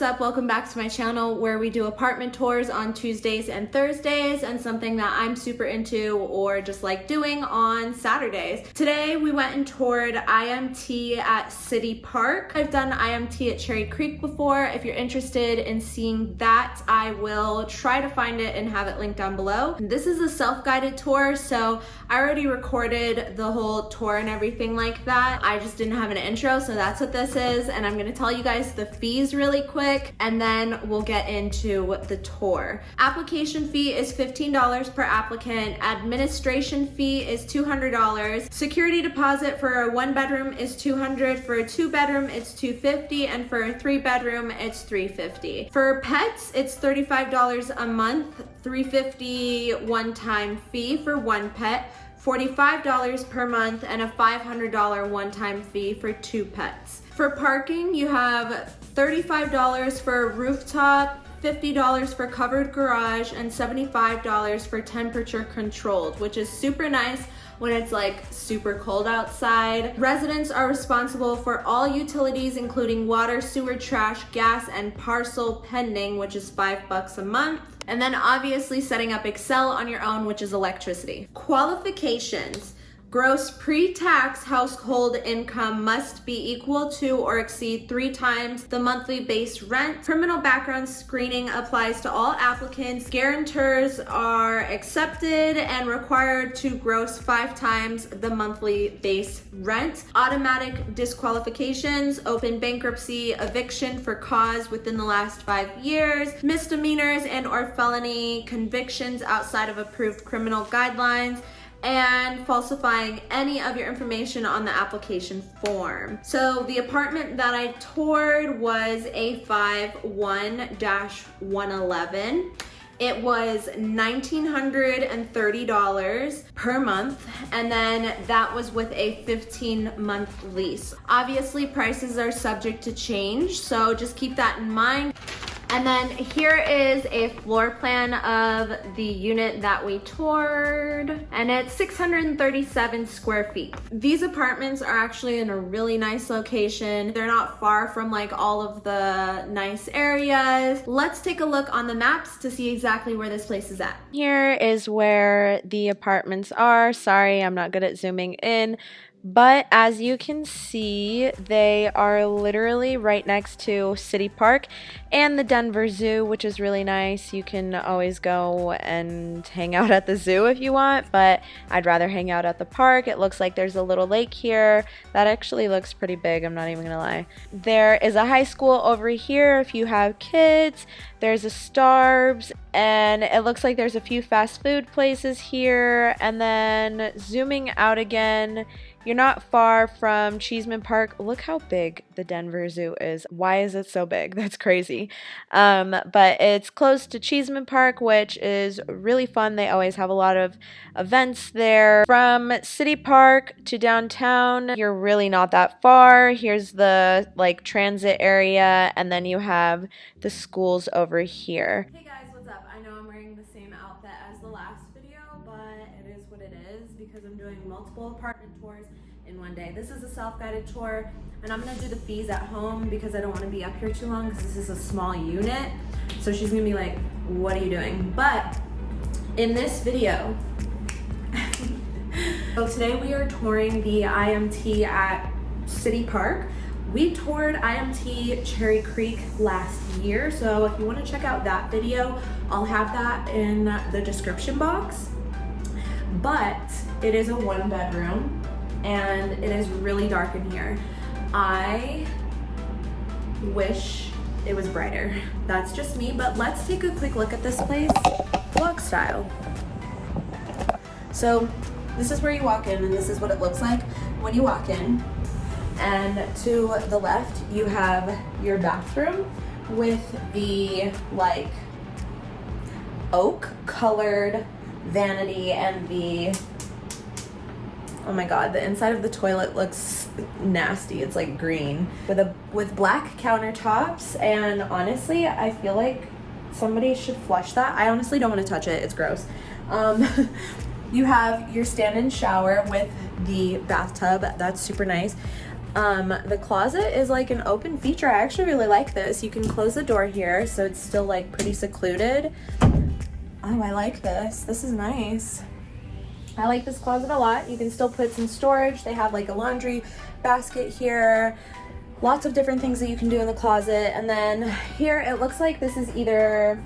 up? Welcome back to my channel where we do apartment tours on Tuesdays and Thursdays, and something that I'm super into or just like doing on Saturdays. Today we went and toured IMT at City Park. I've done IMT at Cherry Creek before. If you're interested in seeing that, I will try to find it and have it linked down below. This is a self-guided tour, so I already recorded the whole tour and everything like that. I just didn't have an intro, so that's what this is, and I'm gonna tell you guys the fees really quick, and then we'll get into the tour. Application fee is $15 per applicant. Administration fee is $200. Security deposit for a 1-bedroom is $200. For a 2-bedroom, it's $250, and for a 3-bedroom, it's $350. For pets, it's $35 a month, $350 one-time fee for 1 pet, $45 per month, and a $500 one-time fee for 2 pets. For parking, you have $35 for a rooftop, $50 for covered garage, and $75 for temperature controlled, which is super nice when it's like super cold outside. Residents are responsible for all utilities, including water, sewer, trash, gas, and parcel pending, which is $5 a month. And then obviously setting up Excel on your own, which is electricity. Qualifications. Gross pre-tax household income must be equal to or exceed 3 times the monthly base rent. Criminal background screening applies to all applicants. Guarantors are accepted and required to gross 5 times the monthly base rent. Automatic disqualifications, open bankruptcy, eviction for cause within the last 5 years, misdemeanors and or felony convictions outside of approved criminal guidelines, and falsifying any of your information on the application form. So the apartment that I toured was A5 1-111. It was $1,930 per month, and then that was with a 15-month lease. Obviously, prices are subject to change, so just keep that in mind. And then here is a floor plan of the unit that we toured, and it's 637 square feet. These apartments are actually in a really nice location. They're not far from like all of the nice areas. Let's take a look on the maps to see exactly where this place is at. Here is where the apartments are. Sorry, I'm not good at zooming in. But as you can see, they are literally right next to City Park and the Denver Zoo, which is really nice. You can always go and hang out at the zoo if you want, but I'd rather hang out at the park. It looks like there's a little lake here. That actually looks pretty big, I'm not even gonna lie. There is a high school over here if you have kids. There's a Starbucks, and it looks like there's a few fast food places here. And then zooming out again, you're not far from Cheeseman Park. Look how big the Denver Zoo is. Why is it so big? That's crazy. But it's close to Cheeseman Park, which is really fun. They always have a lot of events there. From City Park to downtown, you're really not that far. Here's the like transit area, and then you have the schools over here. Hey guys, what's up? I know I'm wearing the same outfit as the last video, but it is what it is because I'm doing multiple apartment tours in one day. This is a self-guided tour, and I'm gonna do the fees at home because I don't want to be up here too long because this is a small unit. So she's gonna be like, what are you doing? But in this video, so today we are touring the IMT at City Park. We toured IMT Cherry Creek last year, so if you want to check out that video, I'll have that in the description box. But it is a 1-bedroom, and it is really dark in here. I wish it was brighter. That's just me, but let's take a quick look at this place, vlog style. So this is where you walk in, and this is what it looks like when you walk in. And to the left, you have your bathroom with the like oak colored vanity and the, oh my god, the inside of the toilet looks nasty. It's like green with black countertops, and honestly, I feel like somebody should flush that. I honestly don't want to touch it. It's gross. You have your stand-in shower with the bathtub. That's super nice. The closet is like an open feature. I actually really like this. You can close the door here, so it's still like pretty secluded. Oh, I like this. This is nice. I like this closet a lot. You can still put some storage. They have like a laundry basket here. Lots of different things that you can do in the closet. And then here it looks like this is either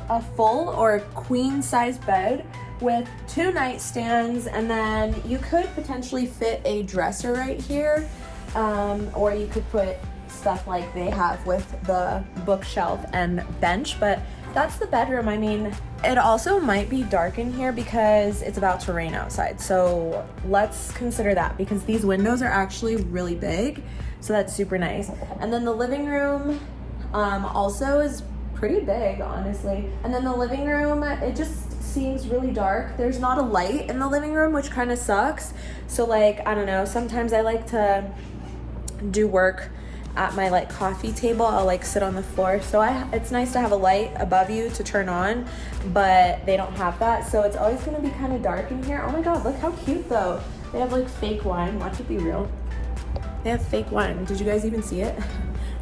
a full or queen size bed with 2 nightstands, and then you could potentially fit a dresser right here, or you could put stuff like they have with the bookshelf and bench. But that's the bedroom. I mean, it also might be dark in here because it's about to rain outside, so let's consider that, because these windows are actually really big, so that's super nice. And then the living room also is pretty big, honestly. And then the living room, it just seems really dark. There's not a light in the living room, which kind of sucks. So like, I don't know, sometimes I like to do work at my like coffee table. I'll like sit on the floor, so it's nice to have a light above you to turn on, but they don't have that, so it's always going to be kind of dark in here. Oh my god, look how cute though. They have like fake wine. Watch it be real. They have fake wine. Did you guys even see it?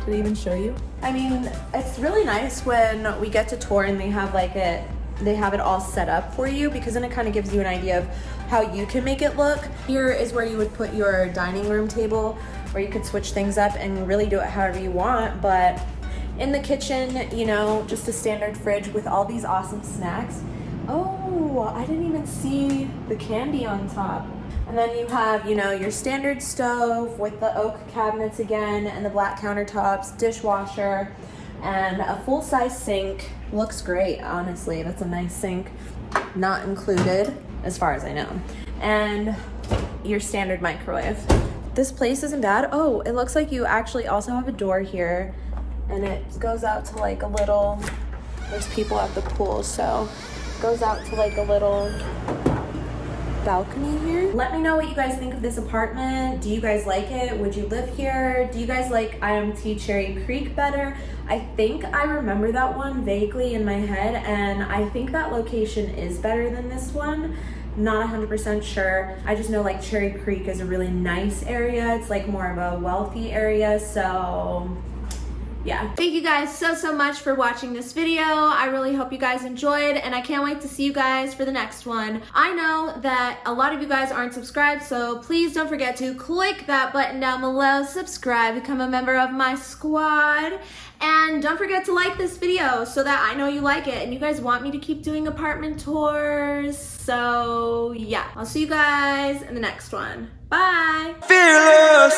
Did it even show you? I mean, it's really nice when we get to tour and they have it all set up for you, because then it kind of gives you an idea of how you can make it look. Here is where you would put your dining room table, where you could switch things up and really do it however you want. But in the kitchen, you know, just a standard fridge with all these awesome snacks. Oh, I didn't even see the candy on top. And then you have, you know, your standard stove with the oak cabinets again, and the black countertops, dishwasher, and a full-size sink. Looks great, honestly. That's a nice sink. Not included, as far as I know. And your standard microwave. This place isn't bad. Oh, it looks like you actually also have a door here, and it goes out to like a little, there's people at the pool, so it goes out to like a little balcony here. Let me know what you guys think of this apartment. Do you guys like it? Would you live here? Do you guys like IMT Cherry Creek better? I think I remember that one vaguely in my head, and I think that location is better than this one. Not 100% sure. I just know like Cherry Creek is a really nice area. It's like more of a wealthy area, so yeah. Thank you guys so much for watching this video. I really hope you guys enjoyed, and I can't wait to see you guys for the next one. I know that a lot of you guys aren't subscribed, so please don't forget to click that button down below, subscribe, become a member of my squad, and don't forget to like this video so that I know you like it and you guys want me to keep doing apartment tours. So yeah, I'll see you guys in the next one. Bye. Fearless.